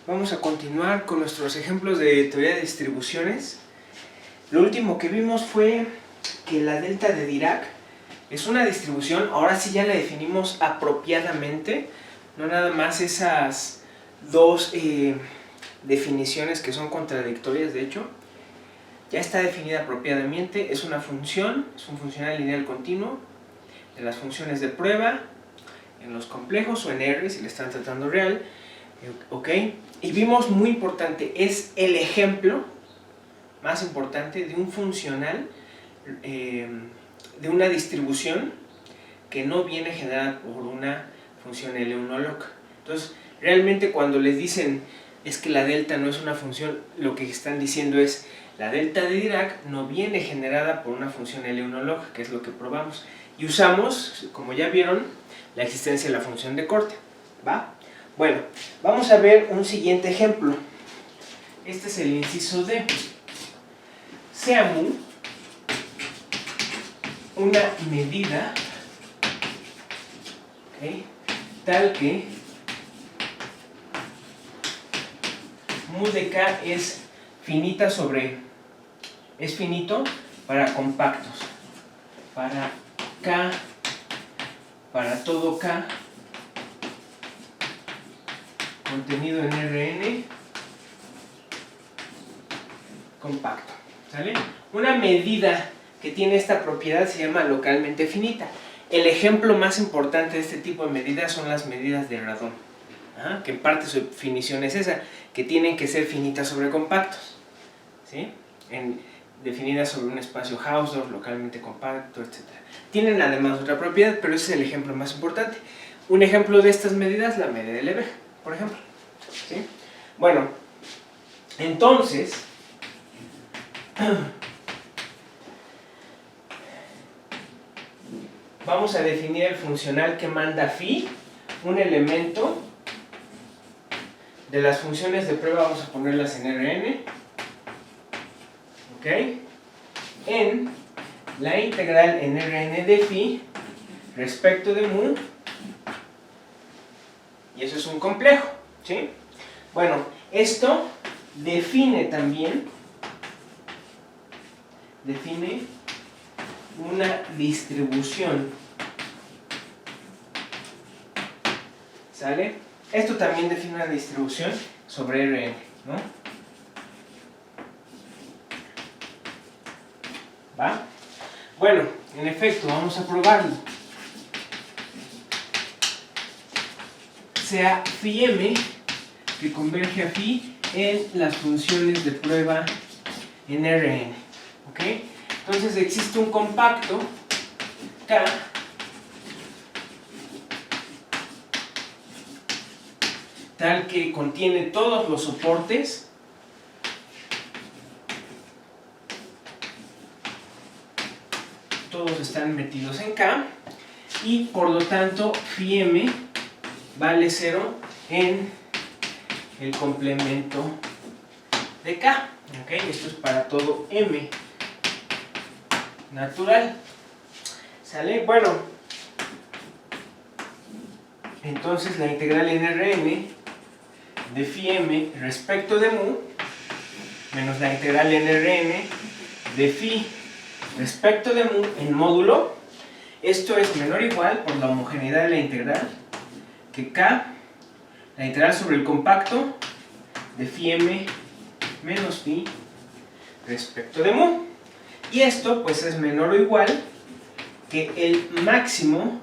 Vamos a continuar con nuestros ejemplos de teoría de distribuciones. Lo último que vimos fue que la delta de Dirac es una distribución, ahora sí ya la definimos apropiadamente, no nada más esas dos definiciones que son contradictorias, de hecho. Ya está definida apropiadamente, es una función, es un funcional lineal continuo de las funciones de prueba en los complejos o en R si le están tratando real, ¿ok? Y vimos, muy importante, es el ejemplo más importante de un funcional, de una distribución que no viene generada por una función L1 log. Entonces, realmente cuando les dicen es que la delta no es una función, lo que están diciendo es la delta de Dirac no viene generada por una función L1 log, que es lo que probamos. Y usamos, como ya vieron, la existencia de la función de corte, ¿va? Bueno, vamos a ver un siguiente ejemplo. Este es el inciso D. Sea mu una medida, ¿okay?, tal que mu de K es finita sobre, es finito para compactos, para K, para todo K contenido en Rn compacto, ¿sale? Una medida que tiene esta propiedad se llama localmente finita. El ejemplo más importante de este tipo de medidas son las medidas de Radon, que en parte su definición es esa, que tienen que ser finitas sobre compactos, ¿sí? Definidas sobre un espacio Hausdorff, localmente compacto, etc. Tienen además otra propiedad, pero ese es el ejemplo más importante. Un ejemplo de estas medidas, la medida de Lebesgue, por ejemplo, ¿sí? Bueno, entonces vamos a definir el funcional que manda phi, un elemento de las funciones de prueba, vamos a ponerlas en Rn, ¿ok?, en la integral en Rn de phi respecto de mu, y eso es un complejo, ¿sí? Bueno, esto define también, una distribución, ¿sale? Esto también define una distribución sobre Rn, ¿no? ¿Va? Bueno, en efecto, vamos a probarlo. Sea phi m que converge a phi en las funciones de prueba en Rn, ¿ok? Entonces existe un compacto K tal que contiene todos los soportes todos están metidos en K, y por lo tanto phi m vale 0 en el complemento de K, ¿ok? Esto es para todo M natural, ¿sale? Bueno, entonces la integral en Rn de phi m respecto de mu menos la integral en Rn de phi respecto de mu en módulo, esto es menor o igual por la homogeneidad de la integral que K, la integral sobre el compacto de phi m menos phi respecto de mu, y esto pues es menor o igual que el máximo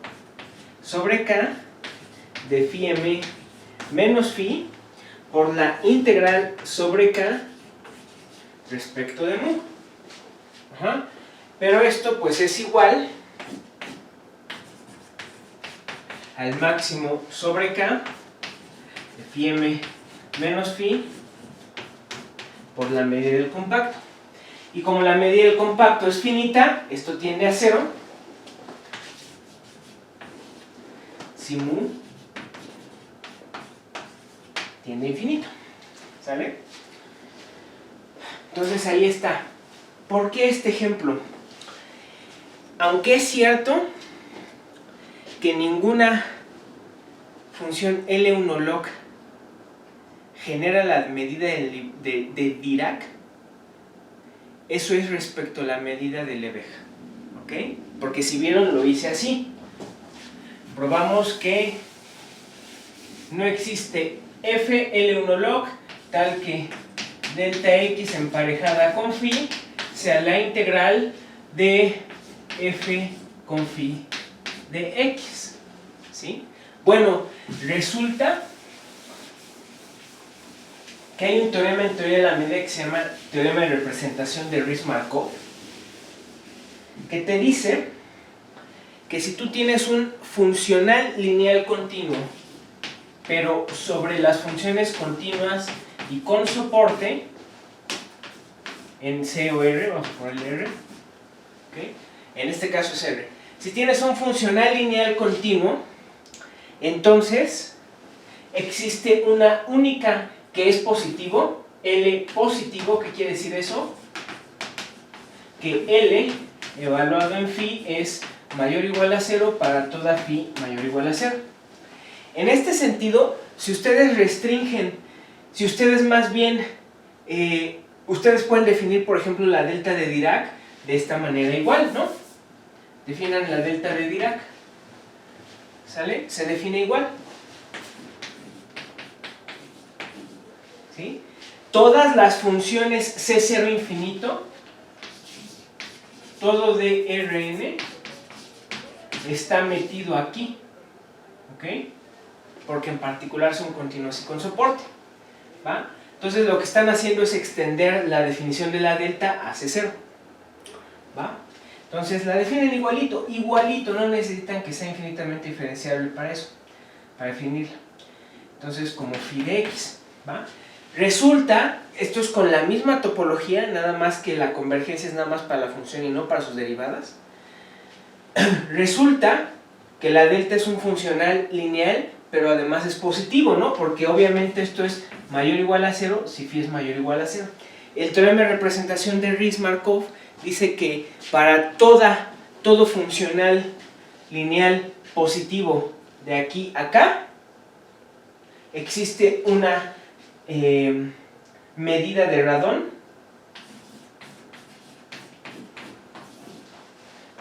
sobre K de phi m menos phi por la integral sobre K respecto de mu. Pero esto pues es igual al máximo sobre K de phi m menos phi por la medida del compacto. Y como la medida del compacto es finita, esto tiende a 0 si mu tiende a infinito, ¿sale? Entonces ahí está. ¿Por qué este ejemplo? Aunque es cierto que ninguna función L1 log genera la medida de Dirac, eso es respecto a la medida de Lebesgue, ¿ok? Porque si vieron lo hice así. Probamos que no existe FL1 log tal que delta X emparejada con phi sea la integral de F con phi de X, ¿sí? Bueno, resulta que hay un teorema en teoría de la medida que se llama teorema de representación de Riesz-Markov, que te dice que si tú tienes un funcional lineal continuo, pero sobre las funciones continuas y con soporte en C o R, vamos a ponerle R, ¿okay? En este caso es R. Si tienes un funcional lineal continuo, entonces existe una única que es positivo, L positivo. ¿Qué quiere decir eso? Que L evaluado en phi es mayor o igual a 0 para toda phi mayor o igual a 0. En este sentido, si ustedes restringen, si ustedes más bien, ustedes pueden definir, por ejemplo, la delta de Dirac de esta manera igual, ¿no? Definan la delta de Dirac, ¿sale? Se define igual, ¿sí? Todas las funciones C0 infinito, todo de Rn está metido aquí, ¿ok? Porque en particular son continuos y con soporte, ¿va? Entonces lo que están haciendo es extender la definición de la delta a C0, ¿va? Entonces la definen igualito, no necesitan que sea infinitamente diferenciable para eso, para definirla. Entonces como phi de X, ¿va? Resulta, esto es con la misma topología, nada más que la convergencia es nada más para la función y no para sus derivadas. Resulta que la delta es un funcional lineal, pero además es positivo, ¿no? Porque obviamente esto es mayor o igual a 0 si phi es mayor o igual a 0. El teorema de representación de Riesz-Markov dice que para todo funcional lineal positivo de aquí a acá existe una medida de radón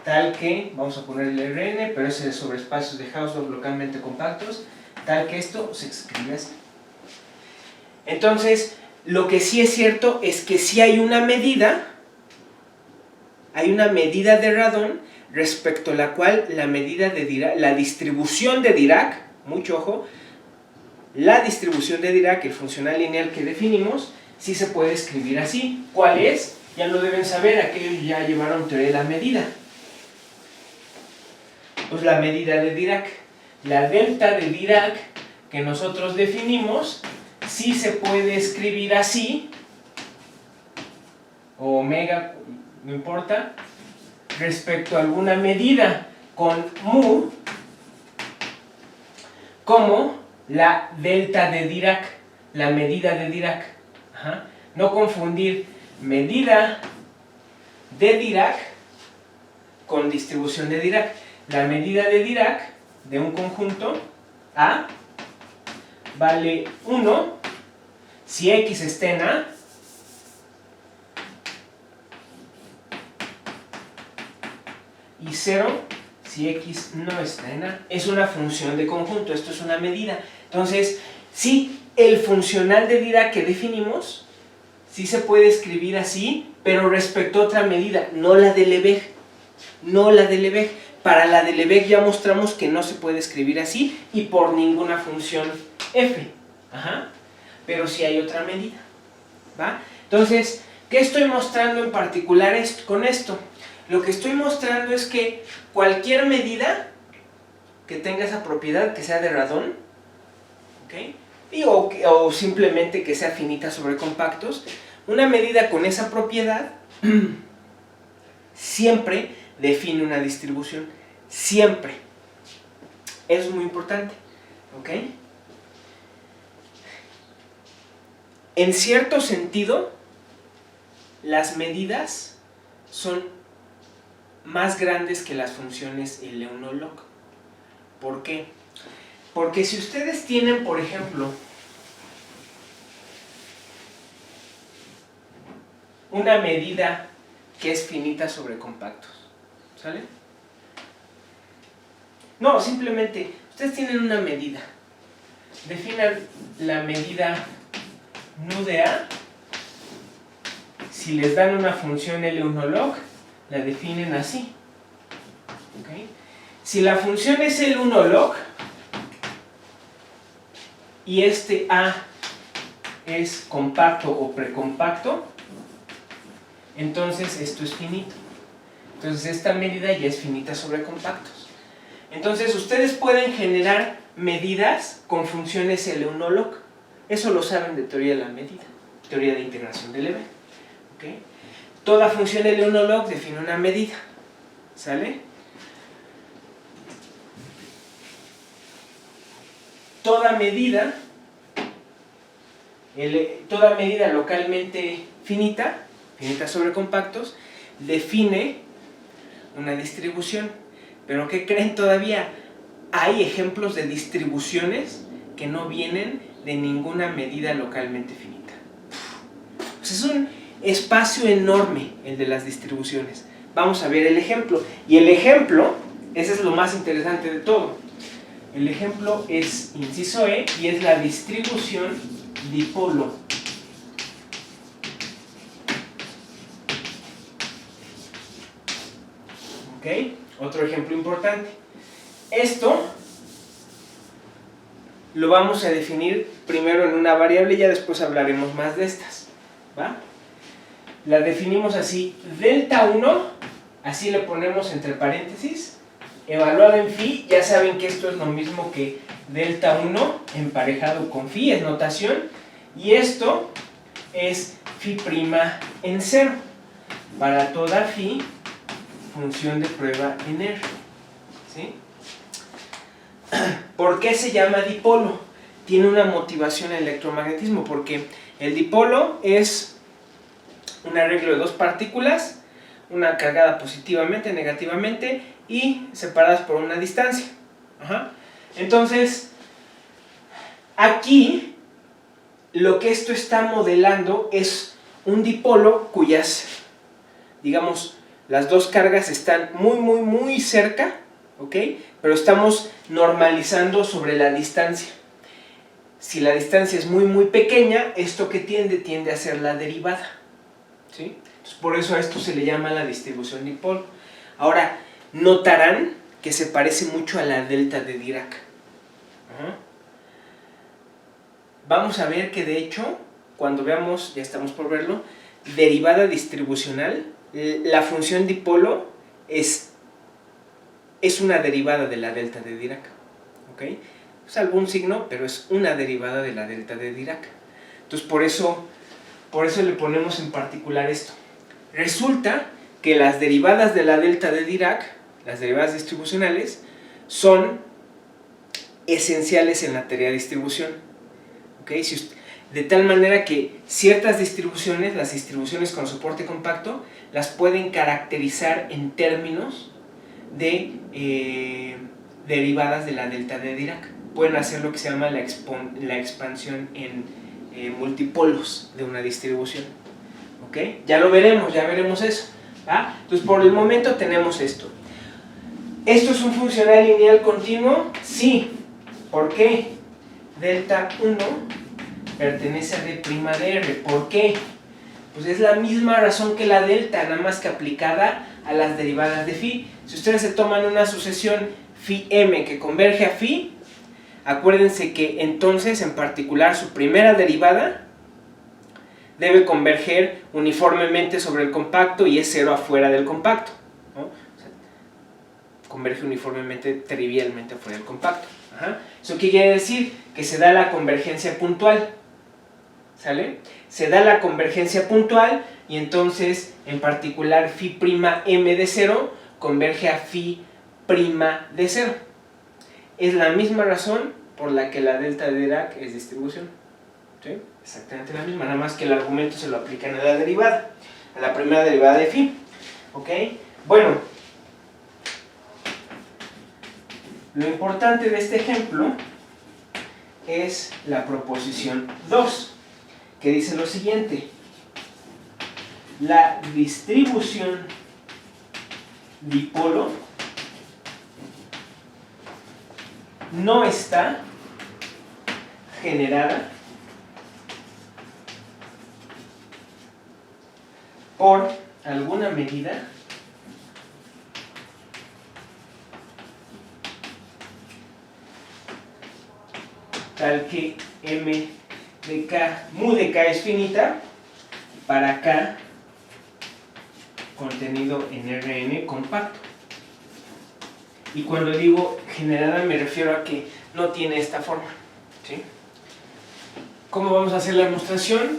tal que, vamos a ponerle Rn, pero ese es sobre espacios de Hausdorff localmente compactos, tal que esto se escribe así. Entonces, lo que sí es cierto es que sí hay una medida de radón respecto a la cual la medida de Dirac, la distribución de Dirac, mucho ojo, la distribución de Dirac, el funcional lineal que definimos, sí se puede escribir así. ¿Cuál es? Ya lo deben saber, aquellos ya llevaron teoría de la medida. Pues la medida de Dirac, la delta de Dirac que nosotros definimos, sí se puede escribir así, o omega, no importa, respecto a alguna medida con mu, como la delta de Dirac, la medida de Dirac. Ajá. No confundir medida de Dirac con distribución de Dirac. La medida de Dirac de un conjunto A vale 1 si X está en A y 0 si X no está en A. Es una función de conjunto, esto es una medida. Entonces, sí, el funcional de Dirac que definimos, sí se puede escribir así, pero respecto a otra medida, no la de Lebesgue. No la de Lebesgue. Para la de Lebesgue ya mostramos que no se puede escribir así y por ninguna función f. Ajá. Pero sí hay otra medida, ¿va? Entonces, ¿qué estoy mostrando en particular con esto? Lo que estoy mostrando es que cualquier medida que tenga esa propiedad, que sea de radón, ¿okay? o simplemente que sea finita sobre compactos, una medida con esa propiedad siempre define una distribución, siempre. Eso es muy importante, ¿ok? En cierto sentido, las medidas son más grandes que las funciones L1 log. ¿Por qué? Porque si ustedes tienen, por ejemplo, una medida que es finita sobre compactos. ¿Sale? No, simplemente, ustedes tienen una medida. Definan la medida nu de A. Si les dan una función L1 log, la definen así. ¿Okay? Si la función es L1 log y este A es compacto o precompacto, entonces esto es finito. Entonces esta medida ya es finita sobre compactos. Entonces ustedes pueden generar medidas con funciones L1 log. Eso lo saben de teoría de la medida, teoría de integración de Lebesgue. ¿Okay? Toda función L1 log define una medida. ¿Sale? Toda medida localmente finita sobre compactos, define una distribución. Pero ¿qué creen todavía? Hay ejemplos de distribuciones que no vienen de ninguna medida localmente finita. Pues es un espacio enorme el de las distribuciones. Vamos a ver el ejemplo. Y el ejemplo, ese es lo más interesante de todo. El ejemplo es inciso E y es la distribución dipolo. ¿Ok? Otro ejemplo importante. Esto lo vamos a definir primero en una variable y ya después hablaremos más de estas. ¿Va? La definimos así, delta 1, así le ponemos entre paréntesis, evaluado en phi, ya saben que esto es lo mismo que delta 1 emparejado con phi, es notación, y esto es phi' en 0, para toda phi, función de prueba en R. ¿Sí? ¿Por qué se llama dipolo? Tiene una motivación en electromagnetismo, porque el dipolo es un arreglo de dos partículas, una cargada positivamente, negativamente, y separadas por una distancia. Ajá. Entonces, aquí, lo que esto está modelando es un dipolo cuyas, digamos, las dos cargas están muy cerca, ¿ok? Pero estamos normalizando sobre la distancia. Si la distancia es muy pequeña, esto que tiende a ser la derivada. ¿Sí? Entonces, por eso a esto se le llama la distribución dipolo. Ahora, notarán que se parece mucho a la delta de Dirac. Vamos a ver que de hecho, cuando veamos, ya estamos por verlo, derivada distribucional, la función dipolo es una derivada de la delta de Dirac. ¿Ok? Salvo un signo, pero es una derivada de la delta de Dirac. Entonces, por eso le ponemos en particular esto. Resulta que las derivadas de la delta de Dirac, las derivadas distribucionales, son esenciales en la teoría de distribución. ¿Okay? De tal manera que ciertas distribuciones, las distribuciones con soporte compacto, las pueden caracterizar en términos de derivadas de la delta de Dirac. Pueden hacer lo que se llama la expansión en multipolos de una distribución. ¿Ok? Ya veremos eso. ¿Va? Entonces, por el momento tenemos esto. ¿Esto es un funcional lineal continuo? Sí. ¿Por qué? Delta 1 pertenece a D' de R. ¿Por qué? Pues es la misma razón que la delta, nada más que aplicada a las derivadas de phi. Si ustedes se toman una sucesión phi m que converge a phi, acuérdense que entonces, en particular, su primera derivada debe converger uniformemente sobre el compacto y es cero afuera del compacto, ¿no? O sea, converge uniformemente, trivialmente afuera del compacto. Ajá. ¿Eso qué quiere decir? Que se da la convergencia puntual. ¿Sale? Se da la convergencia puntual y entonces, en particular, phi' m de 0 converge a phi' de 0. Es la misma razón por la que la delta de Dirac es distribución. ¿Sí? Exactamente la misma, nada más que el argumento se lo aplican a la derivada, a la primera derivada de phi. ¿Ok? Bueno, lo importante de este ejemplo es la proposición 2, que dice lo siguiente. la distribución dipolo no está generada por alguna medida tal que m de k, mu de k es finita para k contenido en Rn compacto. Y cuando digo generada me refiero a que no tiene esta forma, ¿sí? ¿Cómo vamos a hacer la demostración?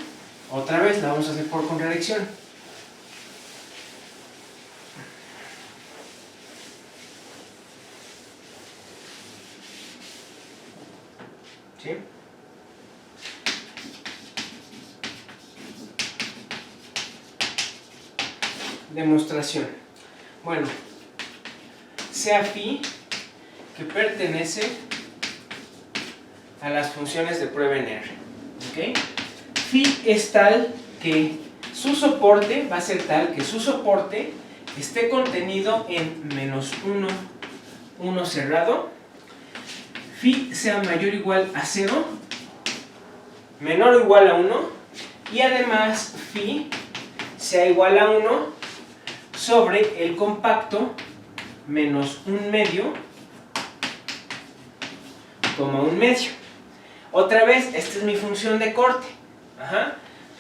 Otra vez la vamos a hacer por contradicción. ¿Sí? Demostración. Bueno, sea phi que pertenece a las funciones de prueba en R. ¿Okay? Phi es tal que su soporte va a ser tal que su soporte esté contenido en menos 1, 1 cerrado. Phi sea mayor o igual a 0, menor o igual a 1, y además phi sea igual a 1 sobre el compacto menos 1 medio, coma 1 medio. Otra vez, esta es mi función de corte.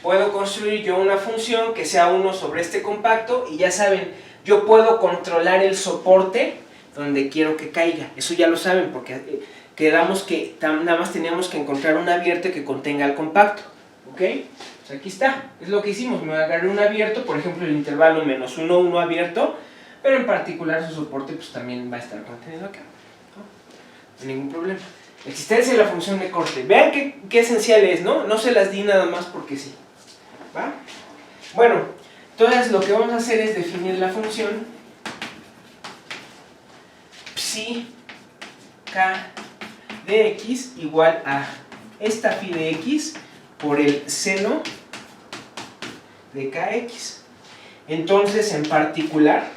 Puedo construir yo una función que sea 1 sobre este compacto, y ya saben, yo puedo controlar el soporte donde quiero que caiga. Eso ya lo saben, porque quedamos que nada más teníamos que encontrar un abierto que contenga el compacto. ¿Ok? Pues aquí está, es lo que hicimos. Me agarré un abierto, por ejemplo el intervalo menos 1, 1 abierto, pero en particular su soporte pues también va a estar contenido acá, ¿no? No hay ningún problema. Existencia de la función de corte. Vean qué esencial es, ¿no? No se las di nada más porque sí. ¿Va? Bueno, entonces lo que vamos a hacer es definir la función psi k de x igual a esta phi de x por el seno de kx. Entonces, en particular,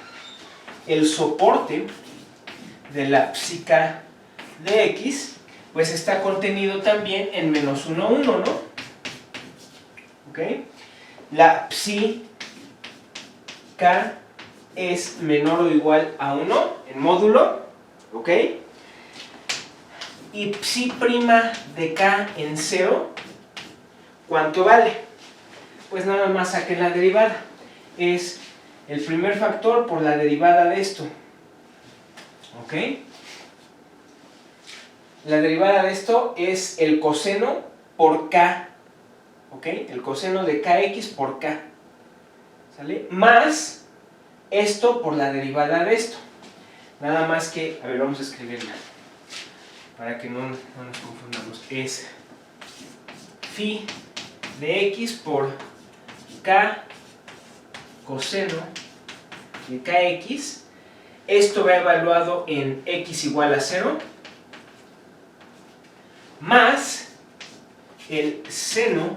el soporte de la psi k de x pues está contenido también en menos 1, 1, ¿no? ¿Ok? La psi k es menor o igual a 1 en módulo, ¿ok? Y psi' de k en 0, ¿cuánto vale? Pues nada más saquen la derivada. Es el primer factor por la derivada de esto, ¿ok? La derivada de esto es el coseno por k, ¿ok? El coseno de kx por k, ¿sale? Más esto por la derivada de esto. Nada más que, a ver, vamos a escribirla para que no nos confundamos. Es phi de x por k coseno de kx. Esto va evaluado en x igual a 0, más el seno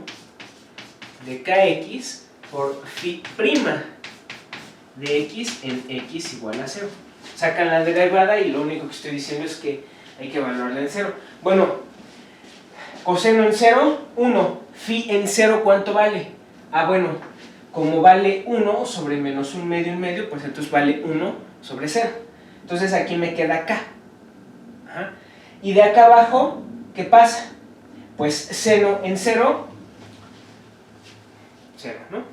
de kx por phi' de x en x igual a 0. Sacan la derivada y lo único que estoy diciendo es que hay que evaluarla en 0. Bueno, coseno en 0, 1. Phi en 0, ¿cuánto vale? Ah, bueno, como vale 1 sobre menos 1 medio, pues entonces vale 1 sobre 0. Entonces aquí me queda k. Y de acá abajo, ¿qué pasa? Pues seno en 0, 0, ¿no?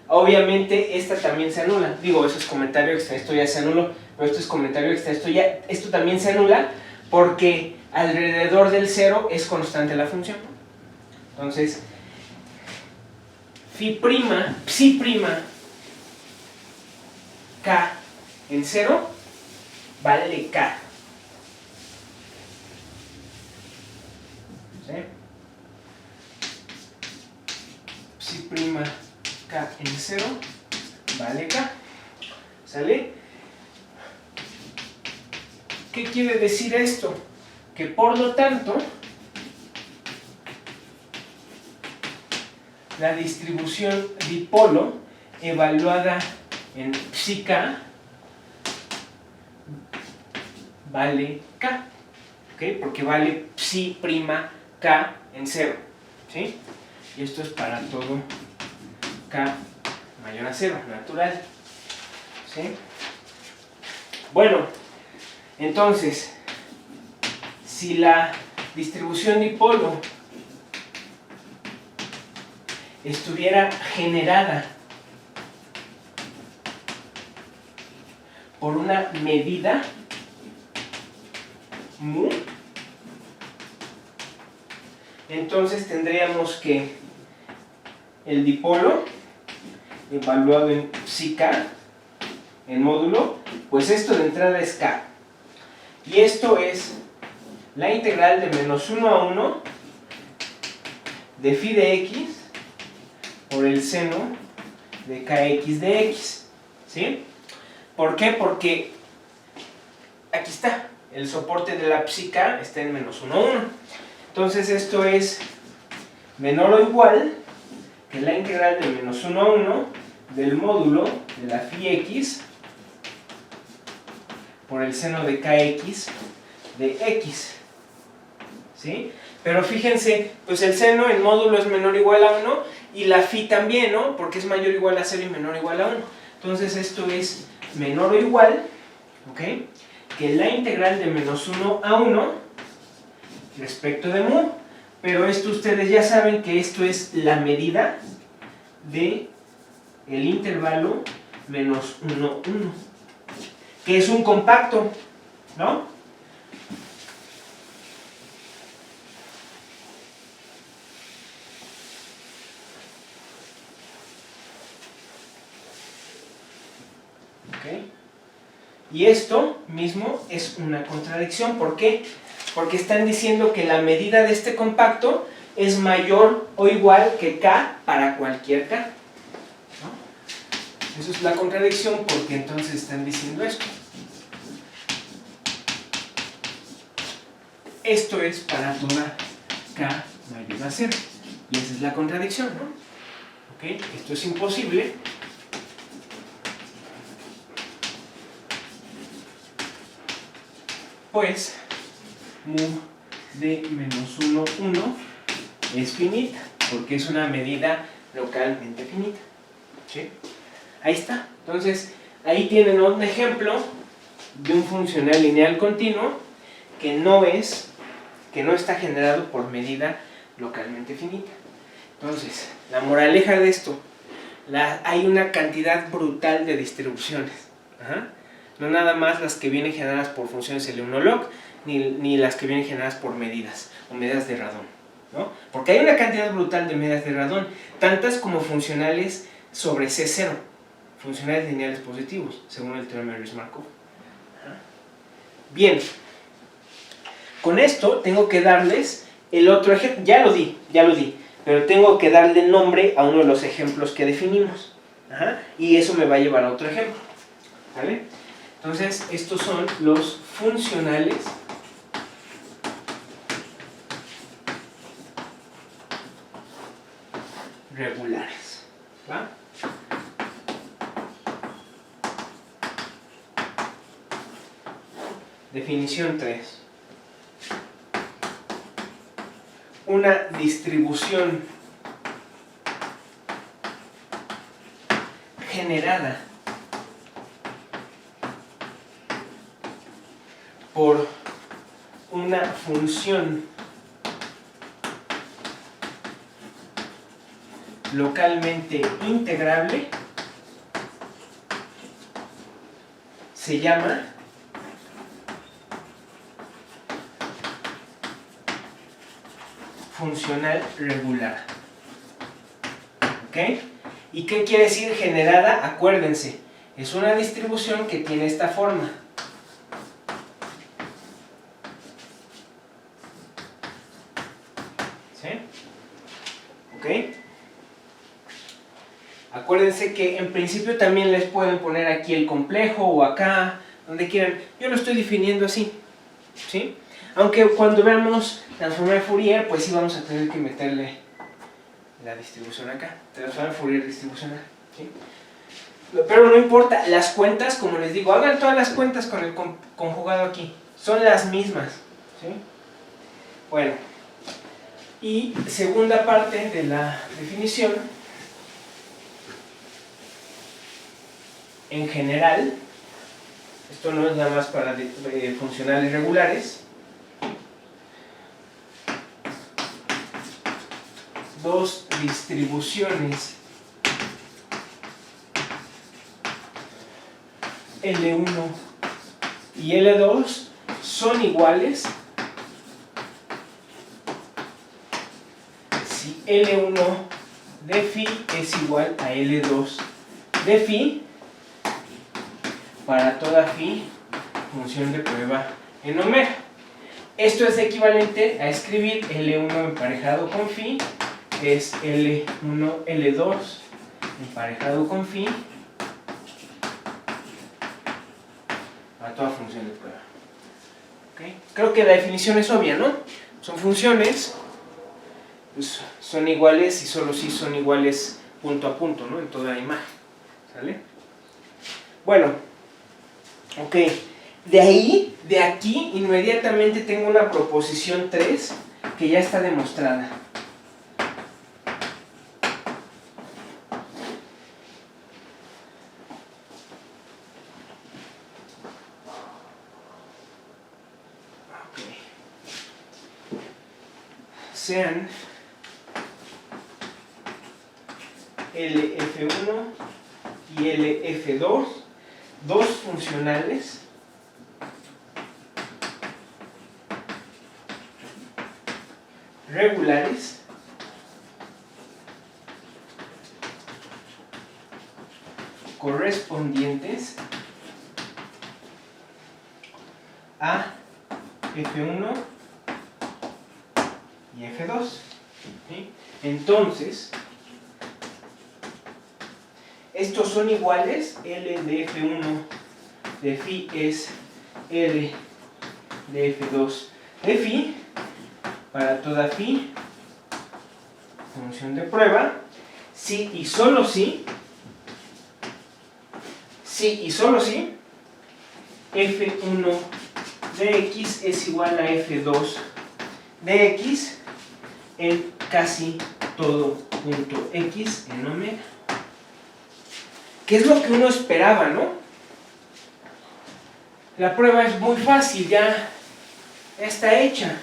Obviamente esta también se anula. Digo, eso es comentario extra, esto ya se anuló, pero esto es comentario extra, esto también se anula porque alrededor del 0 es constante la función. Entonces, psi' k en 0 vale k. ¿Sí? Psi' k en 0 vale k. ¿Sale? ¿Qué quiere decir esto? Que por lo tanto la distribución dipolo evaluada en psi k vale k, ¿ok? Porque vale psi prima k en 0, ¿sí? Y esto es para todo k mayor a 0, natural, ¿sí? Bueno, entonces, si la distribución dipolo estuviera generada por una medida mu, entonces tendríamos que el dipolo evaluado en psi k en módulo, pues esto de entrada es k, y esto es la integral de menos 1 a 1 de phi de x por el seno de kx de x, ¿sí? ¿Por qué? Porque aquí está, el soporte de la psi k está en menos 1 a 1. Entonces esto es menor o igual que la integral de menos 1 a 1 del módulo de la phi x por el seno de kx de x, ¿sí? Pero fíjense, pues el seno en módulo es menor o igual a 1 y la phi también, ¿no? Porque es mayor o igual a 0 y menor o igual a 1. Entonces esto es menor o igual, ¿ok?, que la integral de menos 1 a 1 respecto de mu. Pero esto ustedes ya saben que esto es la medida de el intervalo menos 1, 1, que es un compacto, ¿no? ¿Ok? Y esto mismo es una contradicción. ¿Por qué? Porque están diciendo que la medida de este compacto es mayor o igual que k para cualquier k, ¿no? Eso es la contradicción, porque entonces están diciendo esto. Esto es para toda k mayor a 0. Y esa es la contradicción, ¿no? ¿Ok? Esto es imposible. Pues mu de menos 1, 1 es finita, porque es una medida localmente finita, ¿sí? Ahí está. Entonces, ahí tienen un ejemplo de un funcional lineal continuo que no está generado por medida localmente finita. Entonces, la moraleja de esto, hay una cantidad brutal de distribuciones. Ajá. No nada más las que vienen generadas por funciones L1log, ni las que vienen generadas por medidas o medidas de radón, ¿no? Porque hay una cantidad brutal de medidas de radón, tantas como funcionales sobre C0, funcionales lineales positivos, según el teorema de Riesz-Markov. Bien, con esto tengo que darles el otro ejemplo. Ya lo di, pero tengo que darle nombre a uno de los ejemplos que definimos. Ajá, y eso me va a llevar a otro ejemplo, ¿vale? Entonces, estos son los funcionales regulares, ¿va? Definición 3. Una distribución generada por una función localmente integrable se llama funcional regular. ¿Ok? ¿Y qué quiere decir generada? Acuérdense, es una distribución que tiene esta forma. ¿Sí? ¿Ok? Acuérdense que en principio también les pueden poner aquí el complejo o acá, donde quieran. Yo lo estoy definiendo así, ¿sí? Aunque cuando veamos transformar Fourier, pues sí vamos a tener que meterle la distribución acá. Transformar Fourier distribucional, ¿sí? Pero no importa, las cuentas, como les digo, hagan todas las cuentas con el conjugado aquí. Son las mismas. ¿Sí? Bueno, y segunda parte de la definición. En general, esto no es nada más para funcionales regulares. Dos distribuciones L1 y L2 son iguales si L1 de phi es igual a L2 de phi para toda phi función de prueba en omega. Esto es equivalente a escribir L1 emparejado con phi, que es L1, L2 emparejado con phi para toda función de prueba. ¿Okay? Creo que la definición es obvia, ¿no? Son funciones, pues son iguales y solo si son iguales punto a punto, ¿no? En toda imagen. ¿Sale? Bueno, ok. De aquí, inmediatamente tengo una proposición 3 que ya está demostrada. Sean LF1 y LF2 dos funcionales regulares correspondientes a F1 y F2. ¿Sí? Entonces, estos son iguales. L de F1 de phi es L de F2 de phi para toda phi función de prueba, si y solo si F1 de x es igual a F2 de x en casi todo punto x en omega. ¿Qué es lo que uno esperaba, no? La prueba es muy fácil, ya está hecha.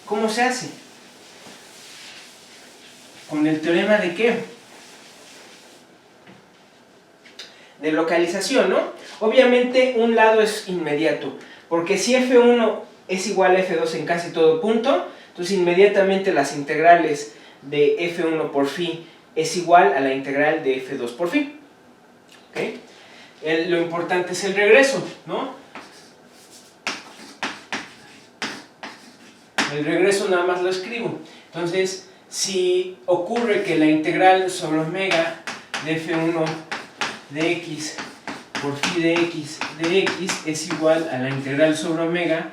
¿Cómo se hace? ¿Con el teorema de qué? De localización, ¿no? Obviamente un lado es inmediato, porque si F1 es igual a F2 en casi todo punto, entonces inmediatamente las integrales de F1 por phi es igual a la integral de F2 por phi. ¿Okay? Lo importante es el regreso, ¿no? El regreso nada más lo escribo. Entonces, si ocurre que la integral sobre omega de F1 de x por phi de x es igual a la integral sobre omega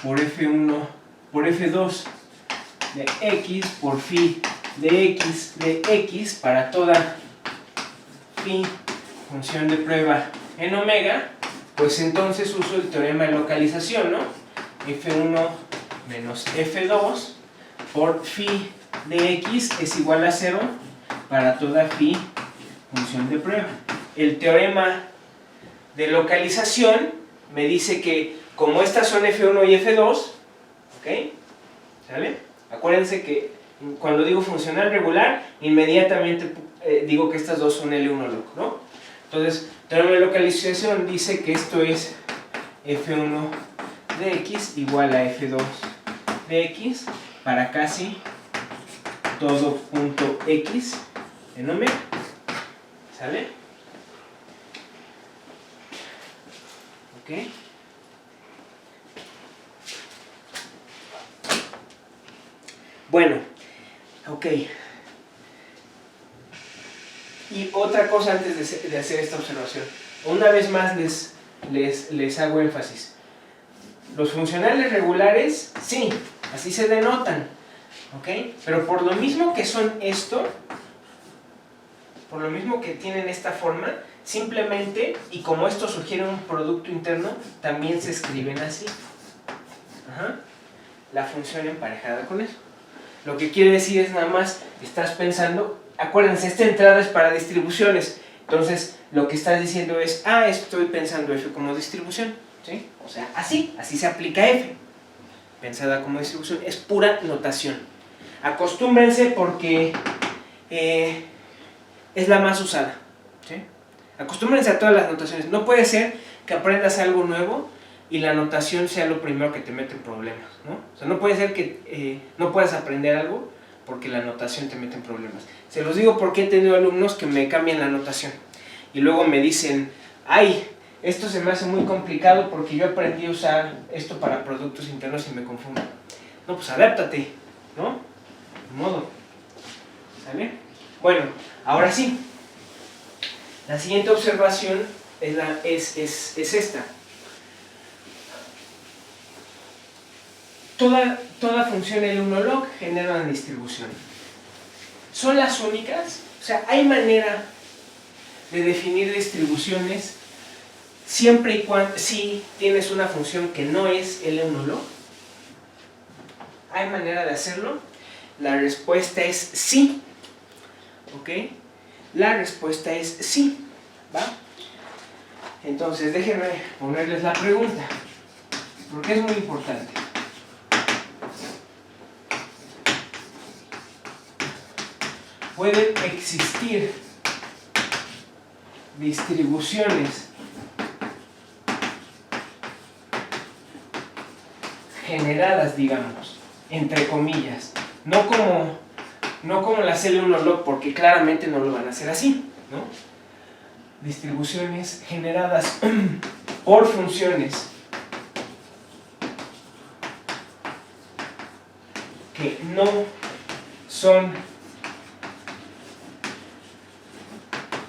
por F1 por F2 de x por phi de x para toda phi función de prueba en omega, pues entonces uso el teorema de localización, ¿no? F1 menos F2 por phi de x es igual a 0 para toda phi función de prueba. El teorema de localización me dice que como estas son F1 y F2, ¿ok? ¿Sale? Acuérdense que cuando digo funcional regular, inmediatamente digo que estas dos son L1 loco, ¿no? Entonces, el teorema de localización dice que esto es F1 de x igual a F2 de x para casi todo punto x en omega. ¿Sale? ¿Ok? Bueno, ok. Y otra cosa antes de hacer esta observación. Una vez más les hago énfasis. Los funcionales regulares, sí, así se denotan. ¿Ok? Pero por lo mismo que son esto, por lo mismo que tienen esta forma, simplemente, y como esto sugiere un producto interno, también se escriben así. Ajá. La función emparejada con eso. Lo que quiere decir es nada más, estás pensando, acuérdense, esta entrada es para distribuciones, entonces lo que estás diciendo es, estoy pensando f como distribución, ¿sí? O sea, así se aplica f, pensada como distribución, es pura notación. Acostúmbrense porque es la más usada, ¿sí? Acostúmbrense a todas las notaciones. No puede ser que aprendas algo nuevo y la notación sea lo primero que te mete en problemas, ¿no? O sea, no puede ser que no puedas aprender algo porque la notación te mete en problemas. Se los digo porque he tenido alumnos que me cambian la notación y luego me dicen, esto se me hace muy complicado porque yo aprendí a usar esto para productos internos y me confundo. No, pues adáptate, ¿no? De modo. ¿Sale? Bueno, ahora sí. La siguiente observación es esta. Toda función L1log genera una distribución. ¿Son las únicas? O sea, ¿hay manera de definir distribuciones siempre y cuando si tienes una función que no es L1log? ¿Hay manera de hacerlo? La respuesta es sí. ¿Ok? La respuesta es sí. ¿Va? Entonces, déjenme ponerles la pregunta, porque es muy importante. Pueden existir distribuciones generadas, digamos, entre comillas, no como las L1log, porque claramente no lo van a hacer así, ¿no? Distribuciones generadas por funciones que no son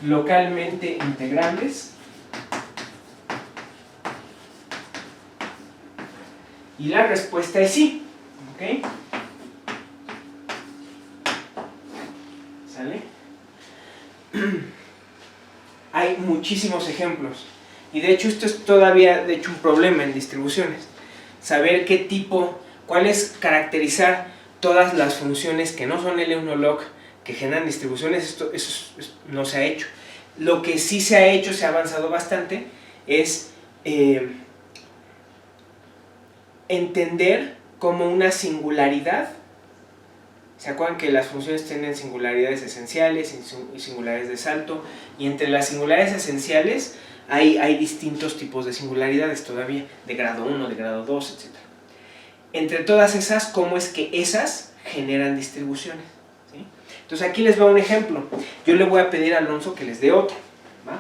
localmente integrables y la respuesta es sí. ¿Ok? ¿Sale? Hay muchísimos ejemplos y de hecho esto es todavía un problema en distribuciones, saber cuál es caracterizar todas las funciones que no son L1log que generan distribuciones. Eso no se ha hecho. Lo que sí se ha hecho, se ha avanzado bastante, es entender como una singularidad. ¿Se acuerdan que las funciones tienen singularidades esenciales y singularidades de salto? Y entre las singularidades esenciales hay distintos tipos de singularidades todavía, de grado 1, de grado 2, etc. Entre todas esas, ¿cómo es que esas generan distribuciones? ¿Sí? Entonces aquí les va un ejemplo. Yo le voy a pedir a Alonso que les dé otro, ¿va?